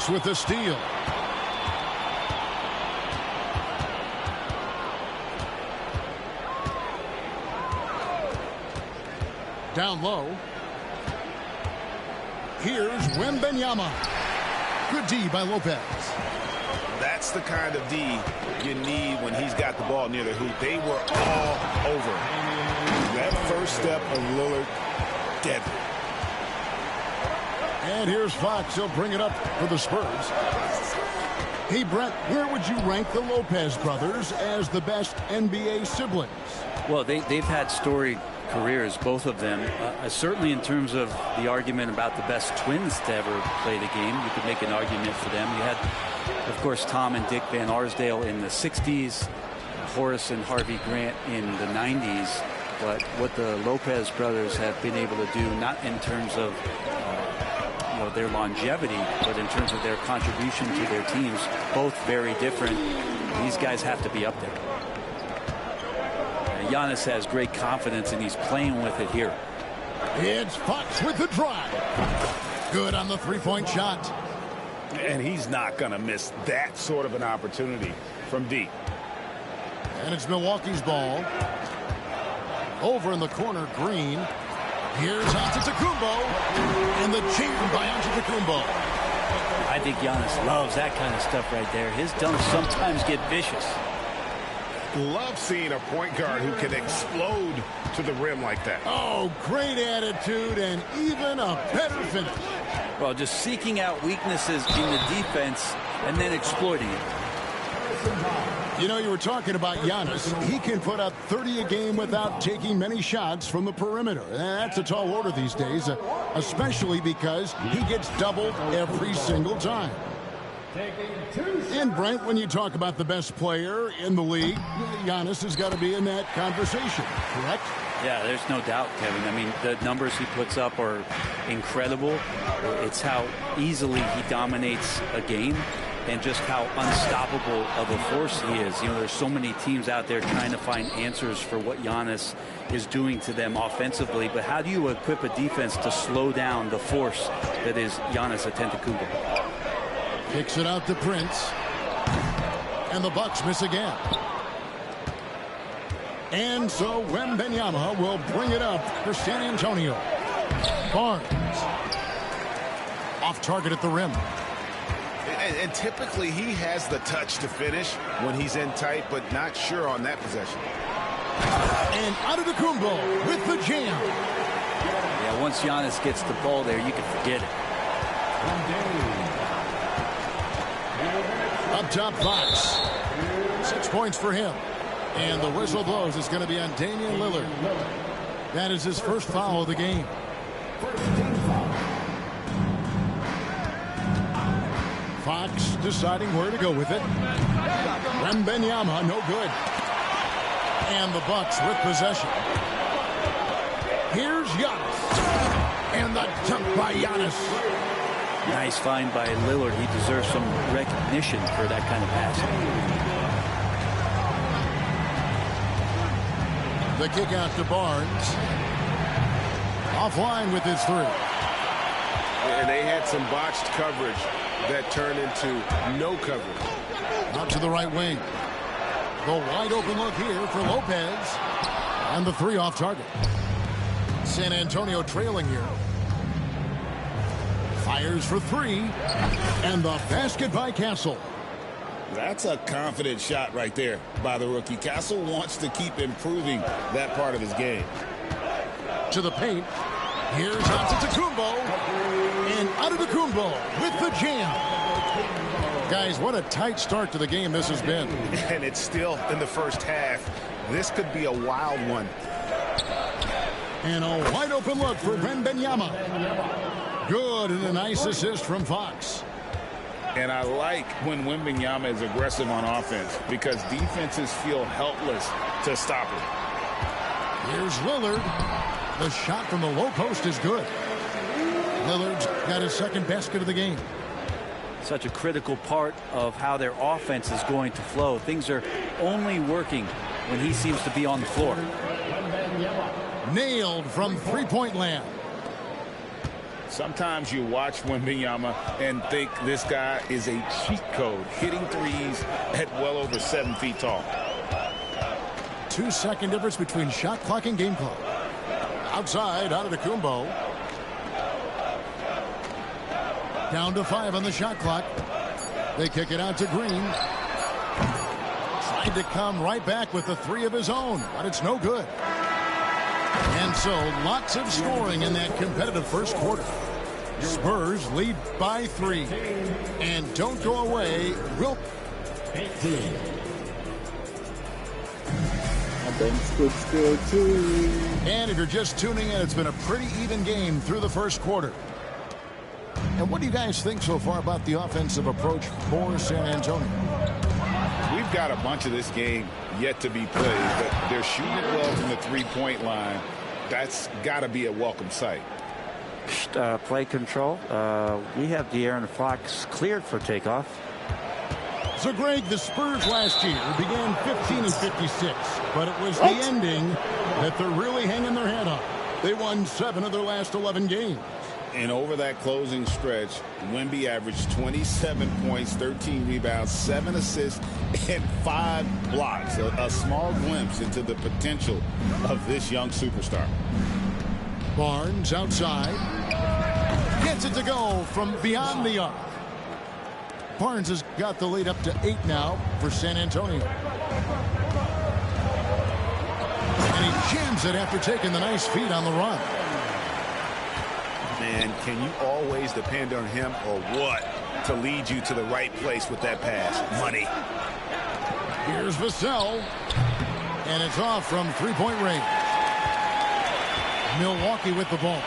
Fox with the steal. Down low. Here's Wembanyama. Good D by Lopez. That's the kind of D you need when he's got the ball near the hoop. They were all over. That first step of Lillard, deadly. And here's Fox. He'll bring it up for the Spurs. Hey, Brett, where would you rank the Lopez brothers as the best NBA siblings? Well, they've had storied careers, both of them. Certainly in terms of the argument about the best twins to ever play the game, you could make an argument for them. You had, of course, Tom and Dick Van Arsdale in the 60s, Horace and Harvey Grant in the 90s. But what the Lopez brothers have been able to do, not in terms of their longevity, but in terms of their contribution to their teams, both very different. These guys have to be up there. Giannis has great confidence, and he's playing with it here. It's Fox with the drive. Good on the three-point shot. And he's not going to miss that sort of an opportunity from deep. And it's Milwaukee's ball. Over in the corner, Green. Here's Antetokounmpo. And the jam by Antetokounmpo. I think Giannis loves that kind of stuff right there. His dunks sometimes get vicious. Love seeing a point guard who can explode to the rim like that. Oh, great attitude and even a better finish. Well, just seeking out weaknesses in the defense and then exploiting it. You know, you were talking about Giannis. He can put up 30 a game without taking many shots from the perimeter. And that's a tall order these days, especially because he gets doubled every single time. And Brent, when you talk about the best player in the league, Giannis has got to be in that conversation, correct? Yeah, there's no doubt, Kevin. I mean, the numbers he puts up are incredible. It's how easily he dominates a game and just how unstoppable of a force he is. You know, there's so many teams out there trying to find answers for what Giannis is doing to them offensively, but how do you equip a defense to slow down the force that is Giannis Antetokounmpo? Kicks it out to Prince. And the Bucks miss again. And so Wembanyama will bring it up for San Antonio. Barnes. Off target at the rim. And typically he has the touch to finish when he's in tight, but not sure on that possession. And Antetokounmpo with the jam. Yeah, once Giannis gets the ball there, you can forget it. Up top, Fox. 6 points for him. And the whistle blows. It's going to be on Damian Lillard. That is his first foul of the game. Fox deciding where to go with it. Wembanyama, no good. And the Bucks with possession. Here's Giannis. And the dunk by Giannis. Nice find by Lillard. He deserves some recognition for that kind of passing. The kick out to Barnes. Offline with his three. And they had some botched coverage that turned into no coverage. Out to the right wing. The wide open look here for Lopez. And the three off target. San Antonio trailing here. Fires for three. And the basket by Castle. That's a confident shot right there by the rookie. Castle wants to keep improving that part of his game. To the paint. Here's Antetokounmpo. And Antetokounmpo with the jam. Guys, what a tight start to the game this has been. And it's still in the first half. This could be a wild one. And a wide open look for Wembanyama. Good, and a nice assist from Fox. And I like when Wembanyama is aggressive on offense because defenses feel helpless to stop him. Here's Lillard. The shot from the low post is good. Lillard's got his second basket of the game. Such a critical part of how their offense is going to flow. Things are only working when he seems to be on the floor. Nailed from three-point land. Sometimes you watch Wembanyama and think this guy is a cheat code, hitting threes at well over 7 feet tall. 2-second difference between shot clock and game clock. Outside, out of the Kumbo. Down to 5 on the shot clock. They kick it out to Green. Tried to come right back with the 3 of his own, but it's no good. And so, lots of scoring in that competitive first quarter. Spurs lead by 3. And don't go away. We'll... And if you're just tuning in, it's been a pretty even game through the first quarter. And what do you guys think so far about the offensive approach for San Antonio? We've got a bunch of this game yet to be played, but they're shooting it well from the three-point line. That's got to be a welcome sight. Play control. We have De'Aaron Fox cleared for takeoff. So, Greg, the Spurs last year began 15-56, but it was the ending that they're really hanging their head on. They won 7 of their last 11 games. And over that closing stretch, Wemby averaged 27 points, 13 rebounds, 7 assists, and 5 blocks. A small glimpse into the potential of this young superstar. Barnes outside. Gets it to go from beyond the arc. Barnes has got the lead up to 8 now for San Antonio. And he jams it after taking the nice feed on the run. Man, can you always depend on him or what to lead you to the right place with that pass? Money. Here's Vassell. And it's off from three-point range. Milwaukee with the ball.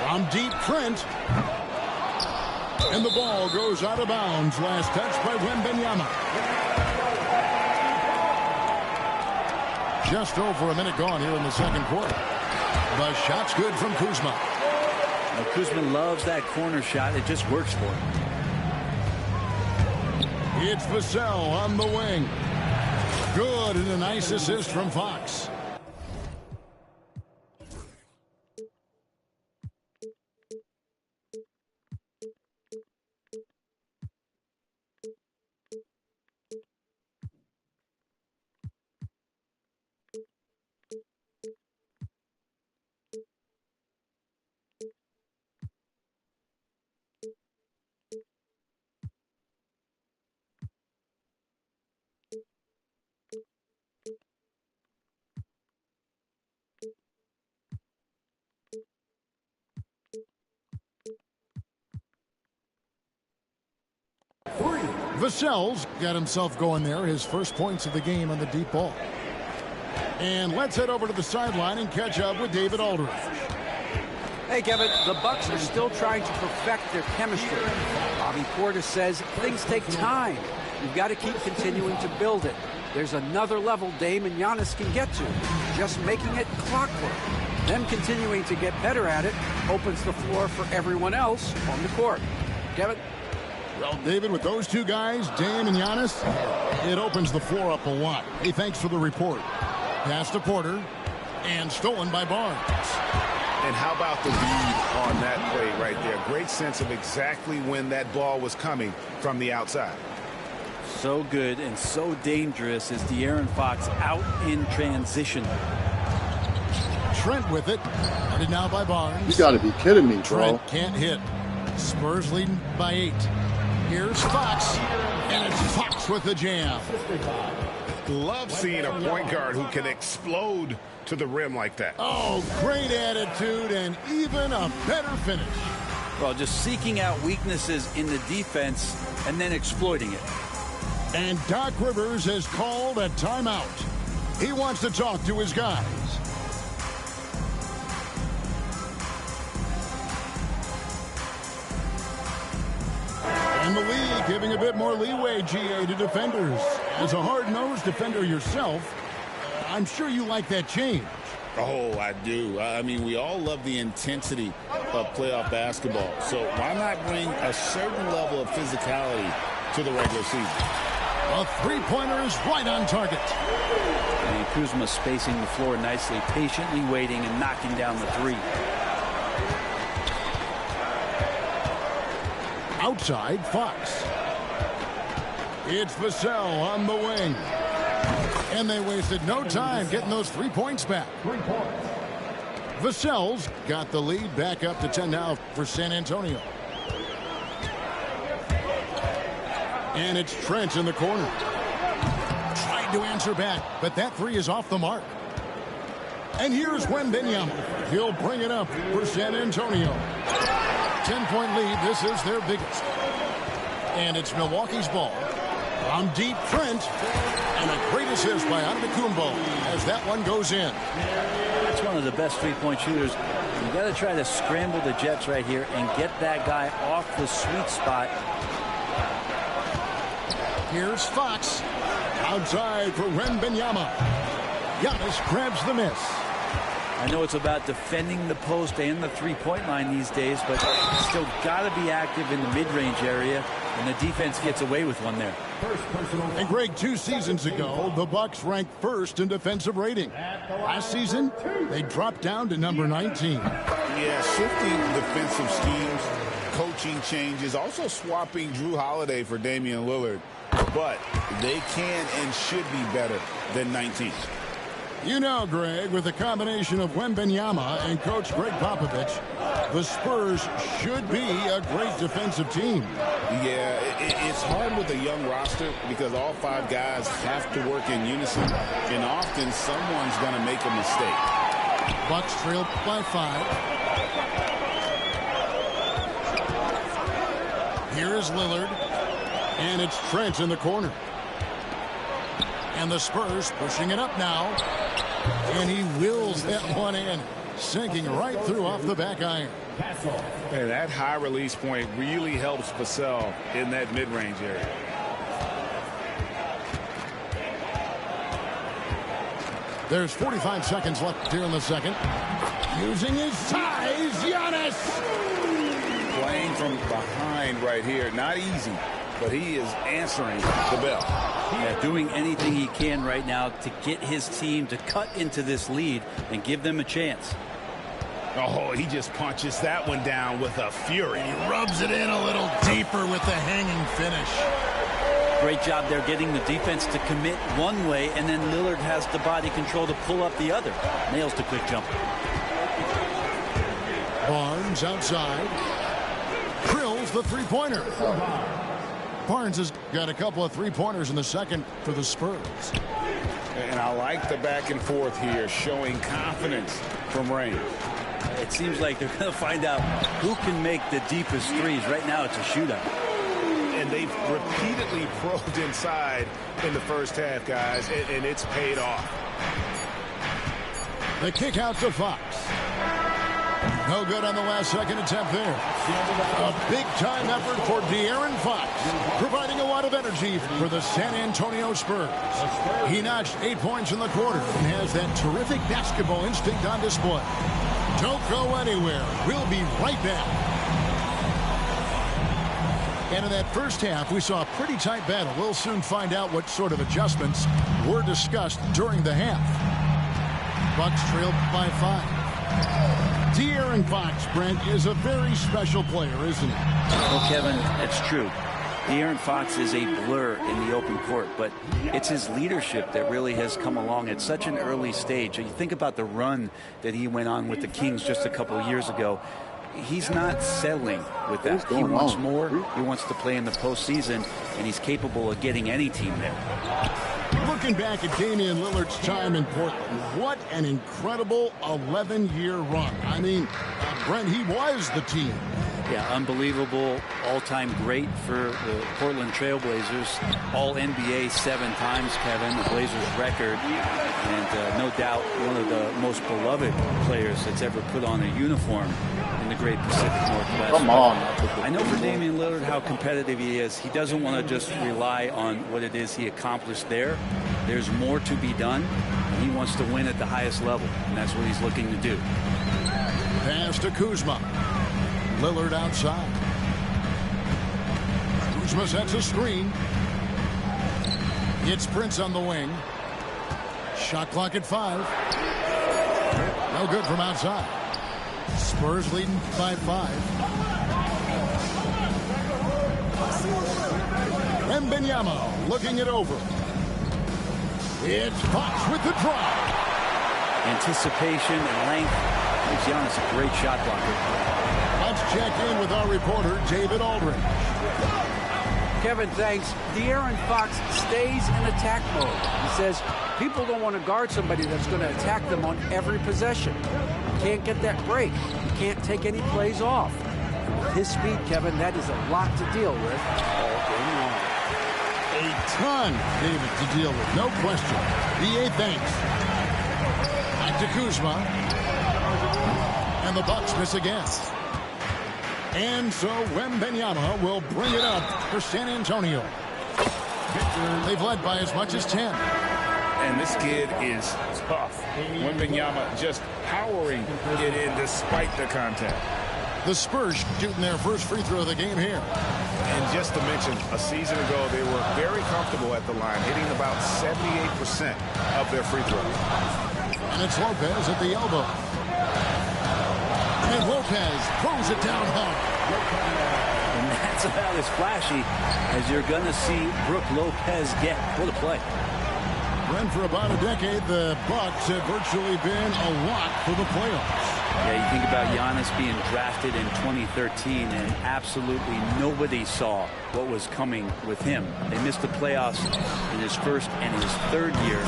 From deep, Trent. And the ball goes out of bounds. Last touch by Wembanyama. Just over a minute gone here in the second quarter. The shot's good from Kuzma. Now, Kuzma loves that corner shot. It just works for him. It's Vassell on the wing. Good, and a nice assist from Fox. Vassell's got himself going there. His first points of the game on the deep ball. And let's head over to the sideline and catch up with David Aldridge. Hey, Kevin, the Bucks are still trying to perfect their chemistry. Bobby Portis says things take time. You've got to keep continuing to build it. There's another level Dame and Giannis can get to. Just making it clockwork. Them continuing to get better at it opens the floor for everyone else on the court. Kevin? Well, David, with those two guys, Dame and Giannis, it opens the floor up a lot. Hey, thanks for the report. Pass to Porter, and stolen by Barnes. And how about the read on that play right there? Great sense of exactly when that ball was coming from the outside. So good and so dangerous is De'Aaron Fox out in transition. Trent with it. Guarded now by Barnes. You got to be kidding me, bro. Trent can't hit. Spurs leading by 8. Here's Fox. And it's Fox with the jam. Love seeing a point guard who can explode to the rim like that. Oh, great attitude and even a better finish. Well, just seeking out weaknesses in the defense and then exploiting it. And Doc Rivers has called a timeout. He wants to talk to his guys. And the league giving a bit more leeway, GA, to defenders. As a hard-nosed defender yourself, I'm sure you like that change. Oh, I do. I mean, we all love the intensity of playoff basketball. So why not bring a certain level of physicality to the regular season? A three-pointer is right on target. And Kuzma spacing the floor nicely, patiently waiting and knocking down the three. Outside, Fox. It's Vassell on the wing. And they wasted no time getting those 3 points back. Vassell's got the lead back up to 10 now for San Antonio. And it's Trent in the corner. Tried to answer back, but that three is off the mark. And here's Wembanyama. He'll bring it up for San Antonio. 10-point lead. This is their biggest. And it's Milwaukee's ball. On deep, Trent. And a great assist by Antetokounmpo as that one goes in. That's one of the best three-point shooters. You got to try to scramble the Jets right here and get that guy off the sweet spot. Here's Fox. Outside for Wembanyama. Giannis grabs the miss. I know it's about defending the post and the three-point line these days, but still got to be active in the mid-range area, and the defense gets away with one there. And Greg, 2 seasons ago, the Bucks ranked first in defensive rating. Last season, they dropped down to number 19. Yeah, shifting defensive schemes, coaching changes, also swapping Drew Holiday for Damian Lillard. But they can and should be better than 19. You know, Greg, with the combination of Wembanyama and Coach Greg Popovich, the Spurs should be a great defensive team. Yeah, it's hard with a young roster because all 5 guys have to work in unison, and often someone's going to make a mistake. Bucks trail by 5. Here is Lillard, and it's Trent in the corner. And the Spurs pushing it up now. And he wills that one in, sinking right through off the back iron. And that high release point really helps Vassell in that mid-range area. There's 45 seconds left here in the second. Using his size, Giannis. Playing from behind right here. Not easy, but he is answering the bell. Yeah, doing anything he can right now to get his team to cut into this lead and give them a chance. Oh, he just punches that one down with a fury. He rubs it in a little deeper with the hanging finish. Great job there getting the defense to commit one way, and then Lillard has the body control to pull up the other. Nails the quick jumper. Barnes outside. Drills the three-pointer. Barnes has got a couple of three-pointers in the second for the Spurs. And I like the back and forth here, showing confidence from range. It seems like they're going to find out who can make the deepest threes. Right now it's a shootout. And they've repeatedly probed inside in the first half, guys, and it's paid off. The kick out to Fox. No good on the last second attempt there. A big-time effort for De'Aaron Fox, providing a lot of energy for the San Antonio Spurs. He notched 8 points in the quarter and has that terrific basketball instinct on display. Don't go anywhere. We'll be right back. And in that first half, we saw a pretty tight battle. We'll soon find out what sort of adjustments were discussed during the half. Bucks trailed by 5. De'Aaron Fox, Brent, is a very special player, isn't he? Well, Kevin, that's true. De'Aaron Fox is a blur in the open court, but it's his leadership that really has come along at such an early stage. You think about the run that he went on with the Kings just a couple of years ago. He's not settling with that. He wants more. He wants to play in the postseason, and he's capable of getting any team there. Looking back at Damian Lillard's time in Portland, what an incredible 11-year run. I mean, Brent, he was the team. Yeah, unbelievable, all-time great for the Portland Trailblazers. All-NBA 7 times, Kevin, the Blazers record. And no doubt one of the most beloved players that's ever put on a uniform in the great Pacific Northwest. Come on. I know for Damian Lillard how competitive he is. He doesn't want to just rely on what it is he accomplished there. There's more to be done. He wants to win at the highest level, and that's what he's looking to do. Pass to Kuzma. Lillard outside. Kuzma sets a screen. It's Prince on the wing. Shot clock at 5. No good from outside. Spurs leading by 5. Wembanyama looking it over. It's Fox with the drive. Anticipation and length gives Giannis a great shot blocker. Let's check in with our reporter, David Aldridge. Kevin, thanks. De'Aaron Fox stays in attack mode. He says people don't want to guard somebody that's going to attack them on every possession. You can't get that break. You can't take any plays off. With his speed, Kevin, that is a lot to deal with all game long. A ton, David, to deal with. No question. BA thanks. Back to Kuzma. And the Bucks miss again. And so Wembanyama will bring it up for San Antonio. They've led by as much as 10. And this kid is tough. Wembanyama just powering it in despite the contact. The Spurs shooting their first free throw of the game here. And just to mention, a season ago, they were very comfortable at the line, hitting about 78% of their free throws. And it's Lopez at the elbow. And Lopez throws it down hard. And that's about as flashy as you're going to see Brook Lopez get. What a play. Brent, for about a decade, the Bucks have virtually been a lock for the playoffs. Yeah, you think about Giannis being drafted in 2013, and absolutely nobody saw what was coming with him. They missed the playoffs in his first and his third year,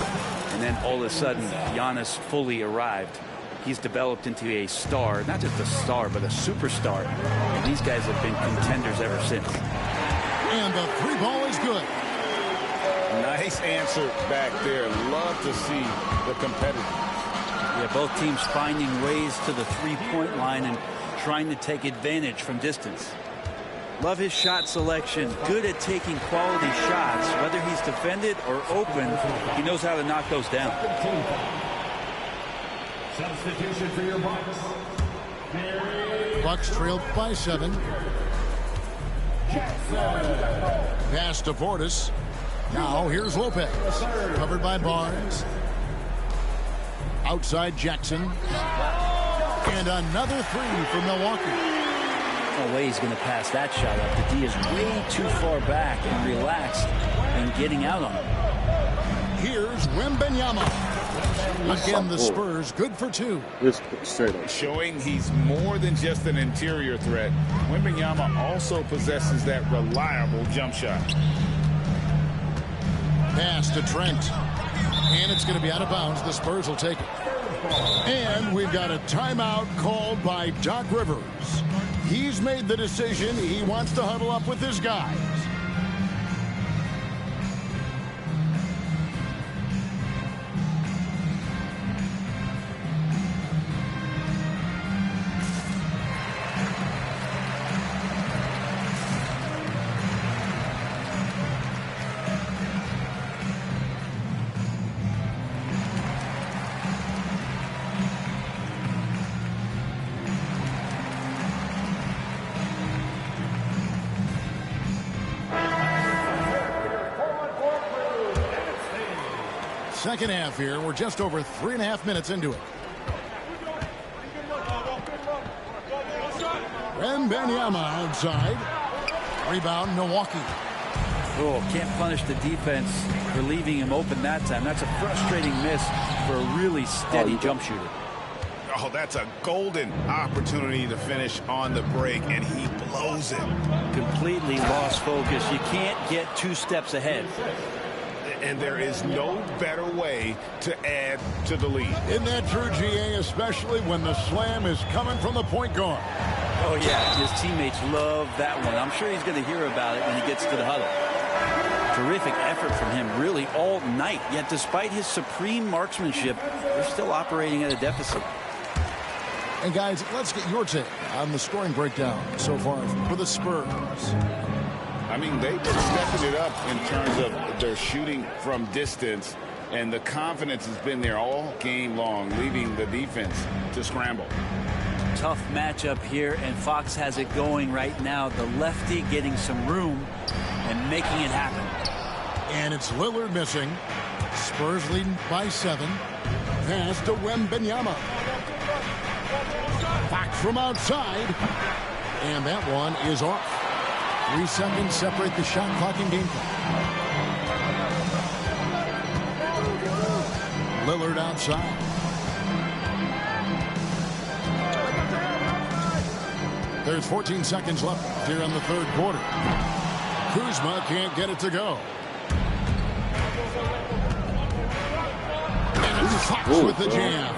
and then all of a sudden, Giannis fully arrived. He's developed into a star, not just a star, but a superstar. And these guys have been contenders ever since. And the three ball is good. Nice answer back there. Love to see the competitors. Yeah, both teams finding ways to the three-point line and trying to take advantage from distance. Love his shot selection. Good at taking quality shots. Whether he's defended or open, he knows how to knock those down. Substitution for your Bucks. Bucks trailed by 7. Pass to Portis. Now here's Lopez. Covered by Barnes. Outside Jackson. And another three for Milwaukee. No way he's going to pass that shot up. The D is way too far back and relaxed and getting out on him. Here's Wembanyama. Again, the Spurs good for 2. Showing he's more than just an interior threat. Wembanyama also possesses that reliable jump shot. Pass to Trent. And it's going to be out of bounds. The Spurs will take it. And we've got a timeout called by Doc Rivers. He's made the decision. He wants to huddle up with his guys. Second half here. We're just over 3.5 minutes into it. Wembanyama outside. Rebound, Milwaukee. Oh, can't punish the defense for leaving him open that time. That's a frustrating miss for a really steady jump shooter. Oh, that's a golden opportunity to finish on the break, and he blows it. Completely lost focus. You can't get 2 steps ahead. And there is no better way to add to the lead. Isn't that true, GA, especially when the slam is coming from the point guard? Oh, yeah. His teammates love that one. I'm sure he's going to hear about it when he gets to the huddle. Terrific effort from him really all night. Yet despite his supreme marksmanship, they're still operating at a deficit. And guys, let's get your take on the scoring breakdown so far for the Spurs. I mean, they've been stepping it up in terms of their shooting from distance, and the confidence has been there all game long, leaving the defense to scramble. Tough matchup here, and Fox has it going right now. The lefty getting some room and making it happen. And it's Lillard missing. Spurs leading by 7. Pass to Wembanyama. Fox from outside. And that one is off. 3 seconds separate the shot clock and game clock. Lillard outside. There's 14 seconds left here in the third quarter. Kuzma can't get it to go. And it's Fox with the jam.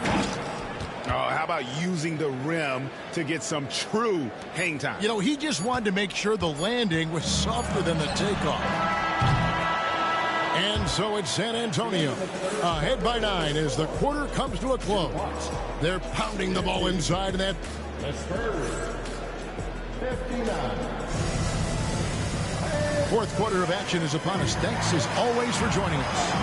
Oh, how about using the rim to get some true hang time? You know, he just wanted to make sure the landing was softer than the takeoff. And so it's San Antonio ahead by 9 as the quarter comes to a close. They're pounding the ball inside of that. Fourth quarter of action is upon us. Thanks as always for joining us.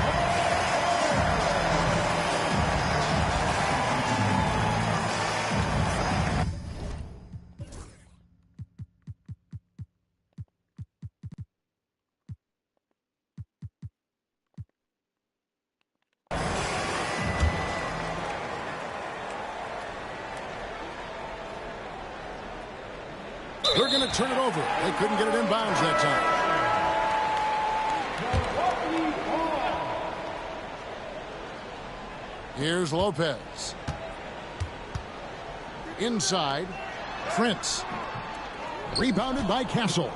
They're going to turn it over. They couldn't get it in bounds that time. Here's Lopez. Inside, Prince. Rebounded by Castle.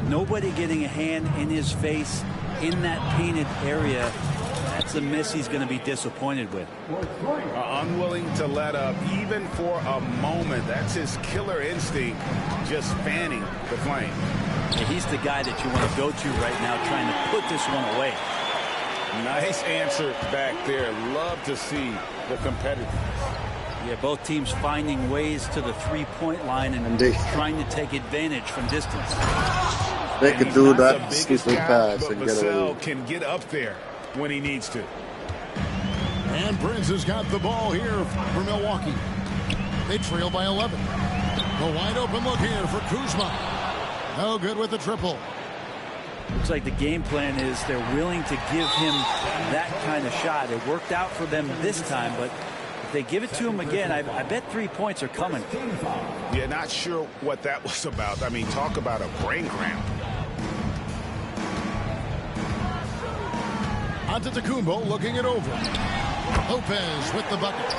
Nobody getting a hand in his face in that painted area. That's a miss he's going to be disappointed with. Unwilling to let up even for a moment. That's his killer instinct, just fanning the flame. Yeah, he's the guy that you want to go to right now trying to put this one away. Nice answer back there. Love to see the competitiveness. Yeah, both teams finding ways to the three-point line and trying to take advantage from distance. They could do that stupid pass and get away. Can get up there when he needs to. And Prince has got the ball here for Milwaukee. They trail by 11. The wide open look here for Kuzma. No good with the triple. Looks like the game plan is they're willing to give him that kind of shot. It worked out for them this time, but if they give it to him again, I bet 3 points are coming. Yeah, not sure what that was about. I mean, talk about a brain cramp. Antetokounmpo looking it over. Lopez with the bucket.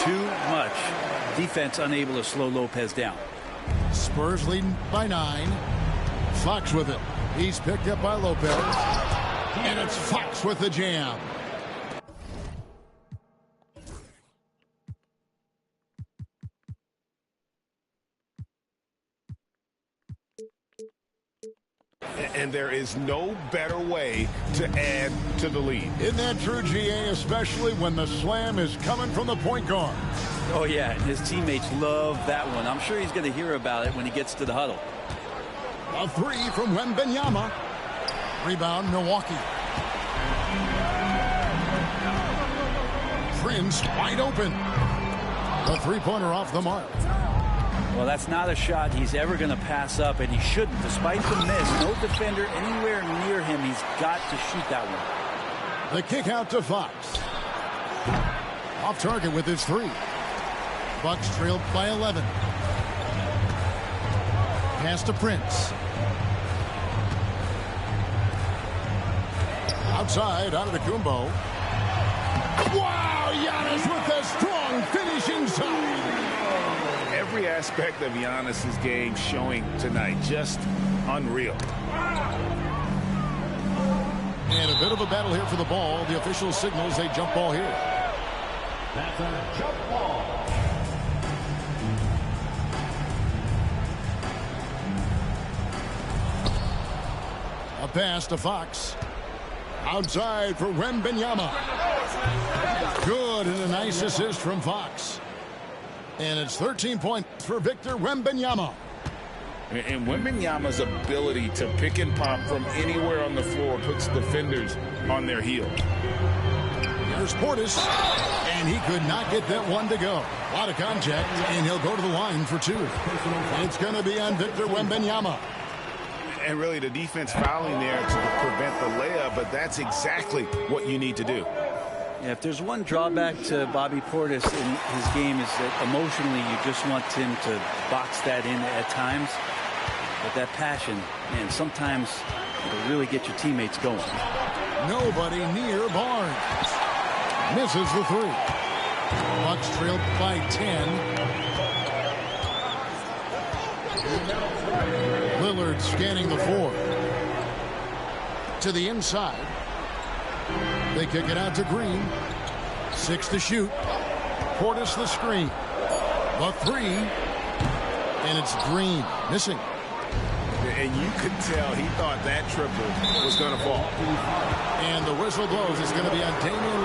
Too much defense unable to slow Lopez down. Spurs leading by 9. Fox with it. He's picked up by Lopez. And it's Fox with the jam. And there is no better way to add to the lead. Isn't that true, GA, especially when the slam is coming from the point guard? Oh, yeah, and his teammates love that one. I'm sure he's going to hear about it when he gets to the huddle. A three from Wembanyama. Rebound, Milwaukee. Prince wide open. The three-pointer off the mark. Well, that's not a shot he's ever going to pass up, and he shouldn't. Despite the miss, no defender anywhere near him. He's got to shoot that one. The kick out to Fox. Off target with his three. Bucks trailed by 11. Pass to Prince. Outside, Antetokounmpo. Wow, Giannis with a strong finish inside. Every aspect of Giannis's game showing tonight, just unreal. And a bit of a battle here for the ball. The official signals a jump ball here. That's a jump ball. A pass to Fox. Outside for Wembanyama. Good, and a nice assist from Fox. And it's 13 points for Victor Wembanyama. And Wembanyama's ability to pick and pop from anywhere on the floor puts defenders on their heels. Here's Portis, and he could not get that one to go. A lot of contact, and he'll go to the line for two. It's going to be on Victor Wembanyama. And really the defense fouling there to prevent the layup, but that's exactly what you need to do. Yeah, if there's one drawback to Bobby Portis in his game is that emotionally you just want him to box that in at times. But that passion, man, sometimes it'll really get your teammates going. Nobody near Barnes. Misses the three. Bucks trailed by 10. Lillard scanning the floor. To the inside. They kick it out to Green. 6 to shoot. Portis the screen. The three. And it's Green missing. And you could tell he thought that triple was going to fall. And the whistle blows. It's going to be on Damian Lillard.